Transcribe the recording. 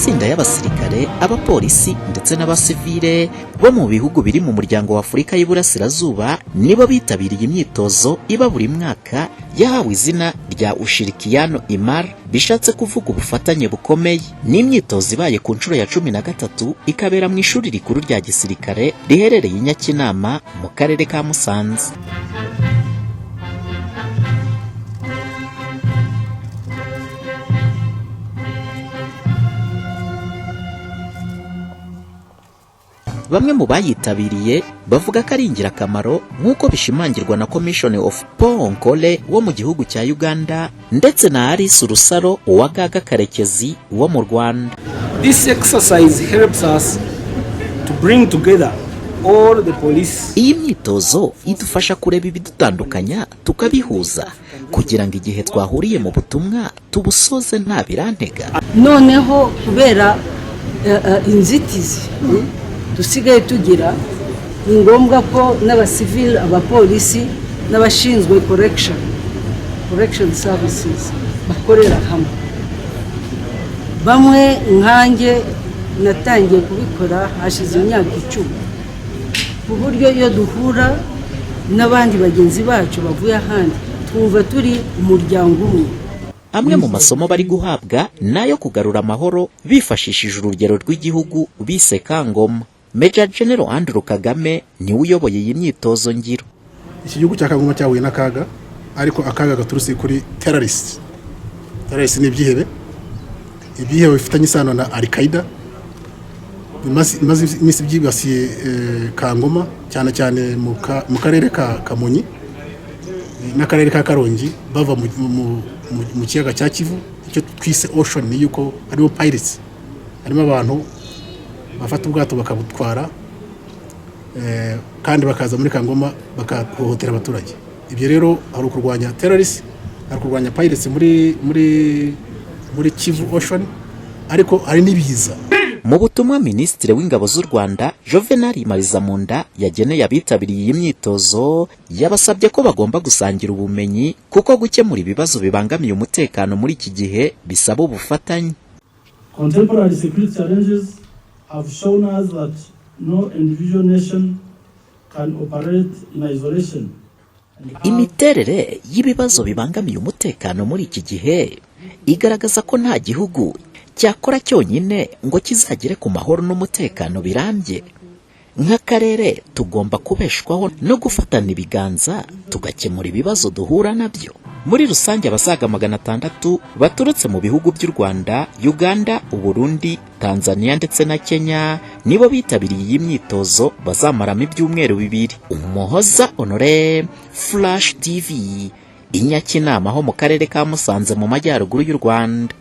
amatsinda y'abasirikare, abapolisi ndetse n'abasivile bo mu bihugu biri mu muryango wa Afurika y'Iburasirazuba nibo bitabiriye imyitozo iba buri mwaka yahawe izina rya Ushirikiano Imara, bishatse kuvuga ubufatanye bukomeye. Ni imyitozo ibaye ku nshuro ya 13 ikabera mu ishuri rikuru rya gisirikare riherereye i Nyakinama mu karere ka Musanze. Bamwe mu bayitabiriye bavuga ko ari ingirakamaro nk'uko bishimangirwa na Commission of Paul Nkole wo mu gihugu cya Uganda ndetse na Alice Rusaro wa Gaga Karekezi wo mu Rwanda. This exercise helps us to bring together all the police. Iyi myitozo idufasha kureba ibidutandukanya tukabihuza kugira ngo igihe twahuriye mu butumwa tubusoze nta birantega. Noneho kubera inzitizi dusigaye tugira, ni ngombwa ko n'abasivili, abapolisi n'abashinzwe correction services bakorera hamwe. Bamwe nkanjye natangiye kubikora hashize imyaka 10, ku buryo iyo duhura n'abandi bagenzi bacu bavuye ahandi twumva turi umuryango umwe. Amwe mu masomo bari guhabwa nayo kugarura amahoro bifashishije urugero rw'igihugu bise Kangoma. Major General Andrew Kagame ni uyoboye iyi myitozo ngiro. Iki gihugu cya Kangoma cyahuye n'akaga, ariko akaga gaturutse kuri terrorist ni ibyihebe bifitanye isano na Al-Qaeda. Imaze imisi byibasiye Kangoma cyane cyane mu karere ka Kamonyi n'akarere ka Karongi bava mu kiyaga cya Kivu, icyo twise ocean, ni yuko aribo pirates, harimo abantu bafata ubwato bakabutwara kandi bakaza muri Kangoma bakahohotera abaturage. Ibyo rero ari ukurwanya terrorist, ari kurwanya pirates muri Kivu Ocean, ariko ari nibiza. Mu butumwa Minisitiri w'Ingabo z'u Rwanda Juvenal Marizamunda yageneye abitabiriye iyi myitozo, yabasabye ko bagomba gusangira ubumenyi kuko gukemura ibibazo bibangamiye umutekano muri iki gihe bisaba ubufatanye. Contemporary security challenges have shown us that no individual nation can operate in isolation. Imiterere y'ibibazo bibangamiye umutekano muri iki gihe igaragaza ko nta gihugu cyakora cyonyine ngo kizagere ku mahoro n'umutekano birambye. Nk'akarere tugomba kubeshwaho no gufatana ibiganza tugakemura ibibazo duhura nabyo. Muri rusange abasaga 600 baturutse mu bihugu by'u Rwanda, Uganda, Uburundi, Tanzania ndetse na Kenya nibo bitabiriye iyi myitozo bazamaramo ibyumweru 2. Umuhoza Honore, Flash TV, i Nyakinama ho mu karere ka Musanze mu majyaruguru y'u Rwanda.